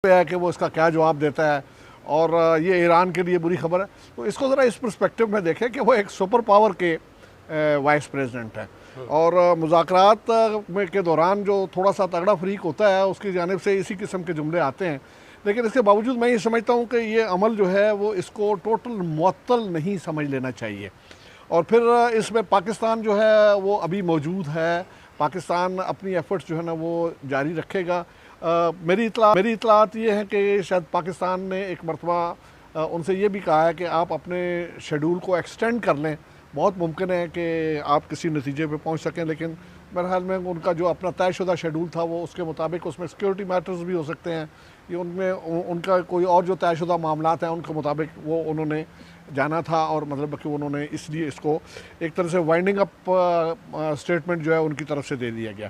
ہے کہ وہ اس کا کیا جواب دیتا ہے، اور یہ ایران کے لیے بری خبر ہے۔ تو اس کو ذرا اس پرسپیکٹو میں دیکھیں کہ وہ ایک سپر پاور کے وائس پریزیڈنٹ ہیں، اور مذاکرات کے دوران جو تھوڑا سا تگڑا فریق ہوتا ہے اس کی جانب سے اسی قسم کے جملے آتے ہیں، لیکن اس کے باوجود میں یہ سمجھتا ہوں کہ یہ عمل جو ہے وہ اس کو ٹوٹل معطل نہیں سمجھ لینا چاہیے۔ اور پھر اس میں پاکستان جو ہے وہ ابھی موجود ہے، پاکستان اپنی ایفرٹس جو ہے نا وہ جاری رکھے گا۔ میری اطلاعات یہ ہیں کہ شاید پاکستان نے ایک مرتبہ ان سے یہ بھی کہا ہے کہ آپ اپنے شیڈول کو ایکسٹینڈ کر لیں، بہت ممکن ہے کہ آپ کسی نتیجے پہ پہنچ سکیں، لیکن میرے خیال میں ان کا جو اپنا طے شدہ شیڈول تھا وہ اس کے مطابق، اس میں سیکیورٹی میٹرز بھی ہو سکتے ہیں، یہ ان کا کوئی اور جو طے شدہ معاملات ہیں ان کے مطابق وہ انہوں نے جانا تھا، اور مطلب کہ انہوں نے اس لیے اس کو ایک طرح سے وائنڈنگ اپ اسٹیٹمنٹ جو ہے ان کی طرف سے دے دیا گیا۔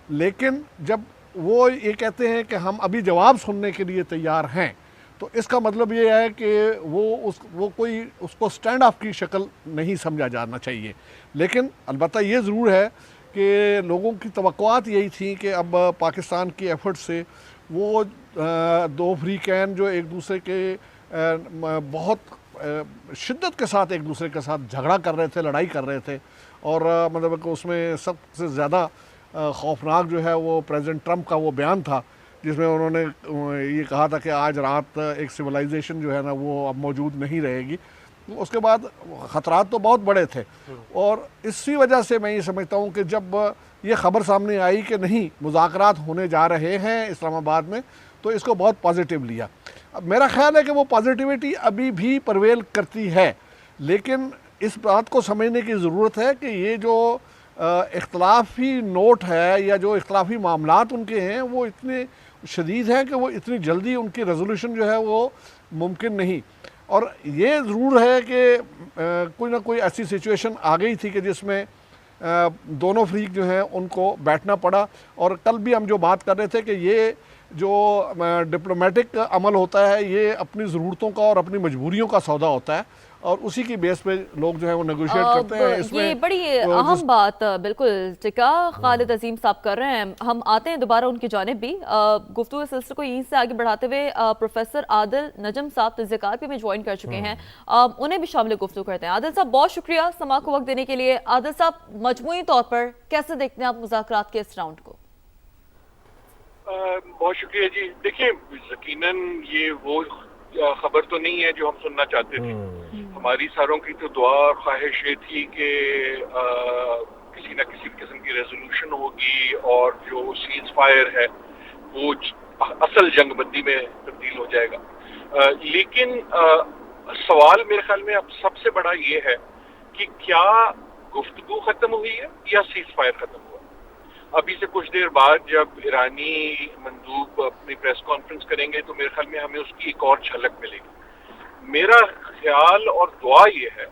لیکن جب وہ یہ کہتے ہیں کہ ہم ابھی جواب سننے کے لیے تیار ہیں، تو اس کا مطلب یہ ہے کہ وہ کوئی اس کو سٹینڈ آف کی شکل نہیں سمجھا جانا چاہیے۔ لیکن البتہ یہ ضرور ہے کہ لوگوں کی توقعات یہی تھیں کہ اب پاکستان کی ایفرٹ سے وہ دو فریقین جو ایک دوسرے کے بہت شدت کے ساتھ ایک دوسرے کے ساتھ جھگڑا کر رہے تھے، لڑائی کر رہے تھے، اور مطلب کہ اس میں سب سے زیادہ خوفناک جو ہے وہ پریزیڈنٹ ٹرمپ کا وہ بیان تھا، جس میں انہوں نے یہ کہا تھا کہ آج رات ایک سویلائزیشن جو ہے نا وہ اب موجود نہیں رہے گی۔ اس کے بعد خطرات تو بہت بڑے تھے، اور اسی وجہ سے میں یہ سمجھتا ہوں کہ جب یہ خبر سامنے آئی کہ نہیں مذاکرات ہونے جا رہے ہیں اسلام آباد میں، تو اس کو بہت پازیٹیو لیا۔ اب میرا خیال ہے کہ وہ پازیٹیوٹی ابھی بھی پرویل کرتی ہے، لیکن اس بات کو سمجھنے کی ضرورت ہے کہ یہ جو اختلافی نوٹ ہے یا جو اختلافی معاملات ان کے ہیں وہ اتنے شدید ہیں کہ وہ اتنی جلدی ان کی ریزولوشن جو ہے وہ ممکن نہیں۔ اور یہ ضرور ہے کہ کوئی نہ کوئی ایسی سچویشن آ گئی تھی کہ جس میں دونوں فریق جو ہیں ان کو بیٹھنا پڑا، اور کل بھی ہم جو بات کر رہے تھے کہ یہ جو ڈپلومیٹک عمل ہوتا ہے یہ اپنی ضرورتوں کا اور اپنی مجبوریوں کا سودا ہوتا ہے، اور اسی کی بیس پہ لوگ جو ہے وہ نیگوشیٹ کرتے ہیں۔ اس میں یہ بڑی اہم بات بالکل ٹکا خالد عظیم صاحب کر رہے ہیں۔ ہم آتے ہیں دوبارہ ان کی جانب بھی، گفتگو سلسلے کو یہیں سے آگے بڑھاتے ہوئے پروفیسر عادل نجم صاحب تجزیہکار بھی میں جوائن کر چکے ہیں، انہیں بھی شامل گفتگو کرتے ہیں۔ عادل صاحب بہت شکریہ سماع کو وقت دینے کے لیے۔ عادل صاحب مجموعی طور پر کیسے دیکھتے ہیں آپ مذاکرات کے اس راؤنڈ کو؟ بہت شکریہ جی۔ دیکھیں یقیناً یہ وہ خبر تو نہیں ہے جو ہم سننا چاہتے تھے۔ ہماری ساروں کی تو دعا اور خواہش یہ تھی کہ کسی نہ کسی قسم کی ریزولوشن ہوگی اور جو سیز فائر ہے وہ اصل جنگ بندی میں تبدیل ہو جائے گا۔ لیکن سوال میرے خیال میں اب سب سے بڑا یہ ہے کہ کیا گفتگو ختم ہوئی ہے یا سیز فائر ختم ہوا؟ ابھی سے کچھ دیر بعد جب ایرانی مندوب اپنی پریس کانفرنس کریں گے تو میرے خیال میں ہمیں اس کی ایک اور جھلک ملے گی۔ میرا خیال اور دعا یہ ہے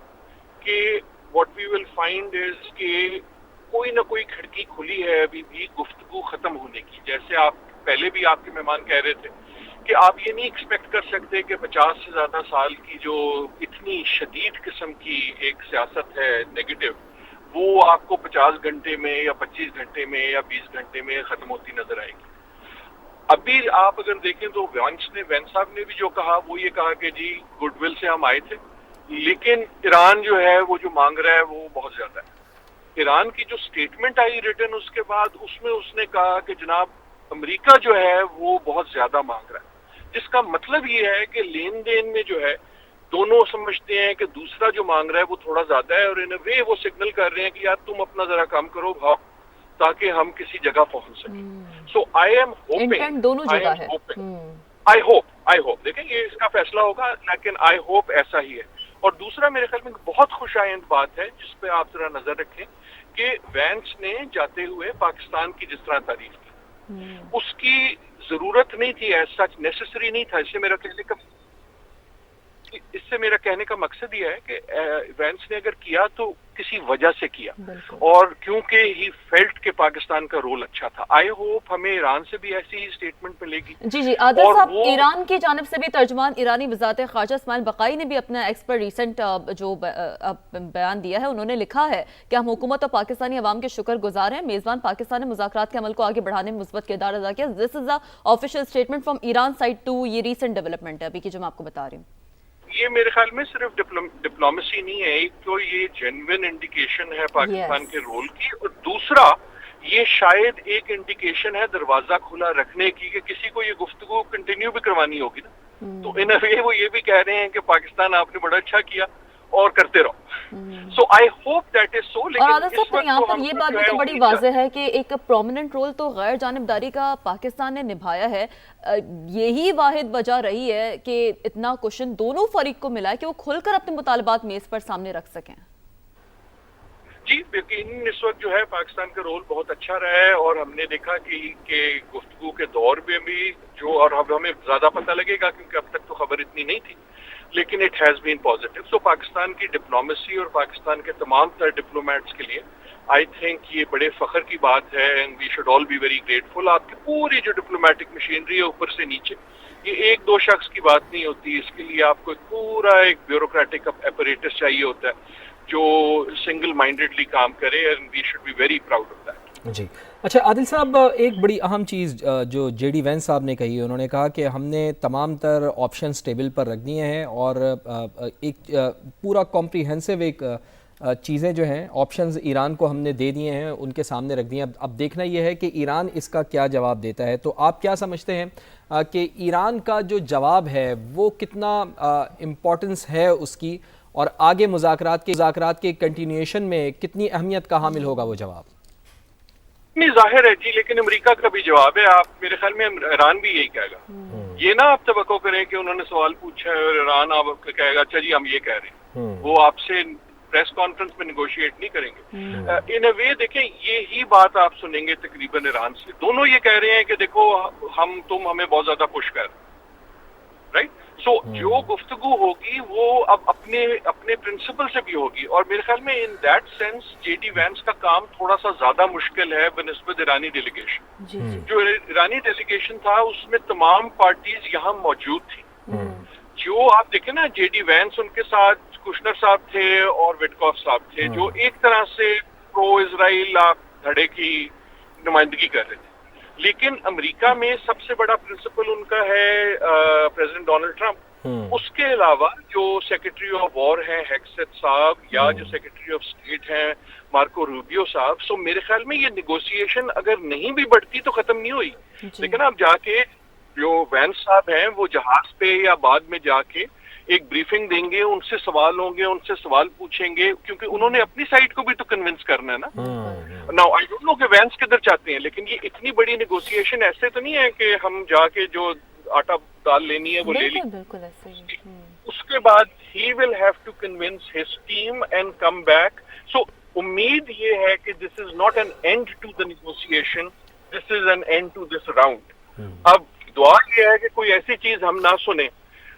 کہ what we will find is کہ کوئی نہ کوئی کھڑکی کھلی ہے ابھی بھی گفتگو ختم ہونے کی۔ جیسے آپ پہلے بھی آپ کے مہمان کہہ رہے تھے کہ آپ یہ نہیں ایکسپیکٹ کر سکتے کہ 50 سے زیادہ سال کی جو اتنی شدید قسم کی ایک سیاست ہے نیگیٹو، وہ آپ کو 50 گھنٹے میں یا 25 گھنٹے میں یا 20 گھنٹے میں ختم ہوتی نظر آئے گی۔ ابھی آپ اگر دیکھیں تو وین صاحب نے بھی جو کہا وہ یہ کہا کہ جی گڈ ول سے ہم آئے تھے، لیکن ایران جو ہے وہ جو مانگ رہا ہے وہ بہت زیادہ ہے۔ ایران کی جو سٹیٹمنٹ آئی ریٹن اس کے بعد اس میں اس نے کہا کہ جناب امریکہ جو ہے وہ بہت زیادہ مانگ رہا ہے، جس کا مطلب یہ ہے کہ لین دین میں جو ہے دونوں سمجھتے ہیں کہ دوسرا جو مانگ رہا ہے وہ تھوڑا زیادہ ہے، اور ان اے وے وہ سگنل کر رہے ہیں کہ یار تم اپنا ذرا کام کرو بھاؤ تاکہ ہم کسی جگہ پہنچ سکیں۔ سو آئی ایم انٹینٹ دونوں جگہ ہے۔ آئی ہوپ دیکھیں یہ اس کا فیصلہ ہوگا، لیکن آئی ہوپ ایسا ہی ہے۔ اور دوسرا میرے خیال میں بہت خوش آئند بات ہے جس پہ آپ ذرا نظر رکھیں کہ وینس نے جاتے ہوئے پاکستان کی جس طرح تعریف کی، اس کی ضرورت نہیں تھی، ایز سچ نیسیسری نہیں تھا۔ اس سے میرا خیال ہے کہ इससे मेरा कहने का मकसद ये है कि वैंस ने अगर किया तो किसी वजह से किया, और क्योंकि ही फेल्ट के पाकिस्तान का रोल अच्छा था। आई होप हमें ईरान से भी ऐसी ही स्टेटमेंट मिलेगी। जी आदिल साहब, ईरान की जानिब से भी तर्जुमान ईरानी वज़ारत ख़ारजा इस्माइल बक़ाई ने भी अपना एक्सपर्ट रिसेंट जो बयान दिया है, उन्होंने लिखा है कि हम हुकूमत और पाकिस्तानी अवाम के शुक्रगुजार हैं। मेज़बान पाकिस्तान ने मुज़ाकरात के अमल को आगे बढ़ाने में मुस्बत किरदार अदा किया। This is the official statement from Iran side too. ये रिसेंट डेवलपमेंट है अभी की जो मैं आपको बता रही हूँ। ये मेरे ख्याल में सिर्फ डिप्लोमेसी नहीं है, एक तो ये जेन्युइन इंडिकेशन है पाकिस्तान के रोल की, और दूसरा ये शायद एक इंडिकेशन है दरवाजा खुला रखने की कि किसी को ये गुफ्तगू कंटिन्यू भी करवानी होगी ना, तो इन अ वे वो ये भी कह रहे हैं कि पाकिस्तान आपने बड़ा अच्छा किया और करते रहो। So I hope that is so. और आदिल साहब, यहाँ पर ये बात भी तो बड़ी वाज़ेह है कि एक प्रोमिनेंट रोल तो गैर जानिबदारी का पाकिस्तान ने निभाया है। यही वाहिद वजह रही है कि इतना क्वेश्चन दोनों फरीक को मिला है कि वो खुलकर अपने मुतालबात मेज पर सामने रख सकें। जी यकीन इस वक्त जो है पाकिस्तान का रोल बहुत अच्छा रहा है, और हमने देखा कि गुफ्तगू के दौर में भी जो, और अब हमें ज्यादा पता लगेगा क्योंकि अब तक तो खबर इतनी नहीं थी, लेकिन इट हैज बीन पॉजिटिव। सो पाकिस्तान की डिप्लोमेसी और पाकिस्तान के तमाम तर डिप्लोमेट्स के लिए आई थिंक ये बड़े फख्र की बात है, and we should all be very grateful. आपकी पूरी जो डिप्लोमेटिक मशीनरी है ऊपर से नीचे, ये एक दो शख्स की बात नहीं होती, इसके लिए आपको पूरा एक ब्यूरोक्रेटिक अपैरेटस चाहिए होता है जो सिंगल माइंडेडली काम करे, and we should be very proud of that. जी अच्छा आदिल साहब, एक बड़ी अहम चीज़ जो जेडी वैंस साहब ने कही, उन्होंने कहा कि हमने तमाम तर ऑप्शंस टेबल पर रख दिए हैं और एक पूरा कॉम्प्रिहेंसिव एक चीज़ें जो हैं ऑप्शंस ईरान को हमने दे दिए हैं, उनके सामने रख दिए हैं। अब देखना ये है कि ईरान इसका क्या जवाब देता है। तो आप क्या समझते हैं कि ईरान का जो जवाब है वो कितना इम्पोर्टेंस है उसकी, और आगे मुज़ाकरात के कंटिन्यूएशन में कितनी अहमियत का हामिल होगा वो जवाब? नहीं जाहिर है जी, लेकिन अमेरिका का भी जवाब है। आप मेरे ख्याल में ईरान भी यही कहेगा। ये ना आप तवक्को करें कि उन्होंने सवाल पूछा है और ईरान आप कहेगा अच्छा जी हम ये कह रहे हैं, वो आपसे प्रेस कॉन्फ्रेंस में नेगोशिएट नहीं करेंगे। इन अ वे देखें, ये ही बात आप सुनेंगे तकरीबन ईरान से। दोनों ये कह रहे हैं कि देखो तुम हमें बहुत ज्यादा पुश कर, राइट। सो जो गुफ्तगू होगी वो अब अपने प्रिंसिपल से भी होगी, और मेरे ख्याल में in that sense JD Vance का काम थोड़ा सा ज्यादा मुश्किल है बनिस्बत ईरानी डेलीगेशन। जो ईरानी डेलीगेशन था उसमें तमाम पार्टीज यहाँ मौजूद थी। जो आप देखें ना, जेडी वैंस उनके साथ कुशनर साहब थे और विटकॉफ साहब थे, जो एक तरह से प्रो इजराइल धड़े की नुमाइंदगी कर रहे थे। लेकिन अमेरिका में सबसे बड़ा प्रिंसिपल उनका है प्रेसिडेंट डोनाल्ड ट्रंप। उसके अलावा जो सेक्रेटरी ऑफ वॉर हैं हेग्सेथ साहब, या जो सेक्रेटरी ऑफ स्टेट हैं मार्को रूबियो साहब। सो मेरे ख्याल में ये निगोशिएशन अगर नहीं भी बढ़ती तो खत्म नहीं हुई। लेकिन आप जाके जो वैंस साहब हैं वो जहाज पे या बाद में जाके एक ब्रीफिंग देंगे, उनसे सवाल होंगे, उनसे सवाल पूछेंगे, क्योंकि उन्होंने अपनी साइड को भी तो कन्विंस करना है ना। नाउ आई डोंट नो कि वैंस किधर चाहते हैं, लेकिन ये इतनी बड़ी नेगोशिएशन ऐसे तो नहीं है कि हम जाके जो आटा दाल लेनी है वो ले ली। बिल्कुल ऐसे ही। उसके बाद ही will have to convince his team and come back. So उम्मीद ये है कि this is not an end to the negotiation, this is an end to this round. अब दुआ ये है कि कोई ऐसी चीज हम ना सुने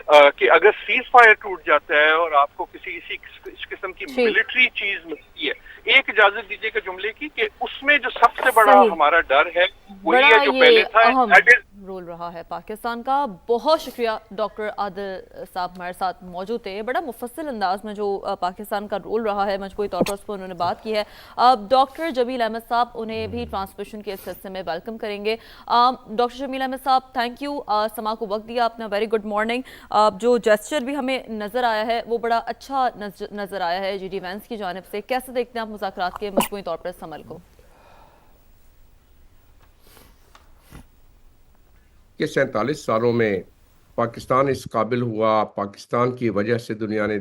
कि अगर सीज फायर टूट जाता है और आपको किसी इस किस्म की मिलिट्री चीज मिलती है। एक इजाजत दीजिएगा जुमले की कि उसमें जो सबसे बड़ा हमारा डर है वही है जो पहले था, रोल रहा है पाकिस्तान का। बहुत शुक्रिया डॉक्टर आदिल साहब हमारे साथ मौजूद थे। बड़ा मुफस्सिल अंदाज में जो पाकिस्तान का रोल रहा है मजबूरी तौर पर उस पर उन्होंने बात की है। डॉक्टर जमील अहमद साहब, उन्हें भी ट्रांसमिशन के इस हिस्से में वेलकम करेंगे। डॉक्टर जमील अहमद साहब, थैंक यू, समा को वक्त दिया आपने। Very good morning. जो जेस्चर भी हमें नज़र आया है वो बड़ा अच्छा नज़र आया है जेडी वैंस की जानिब से। कैसे देखते हैं आप मुज़ाकरात के मजबूरी तौर पर इस अमल को? कि 47 सालों में पाकिस्तान इस काबिल हुआ, पाकिस्तान की वजह से दुनिया ने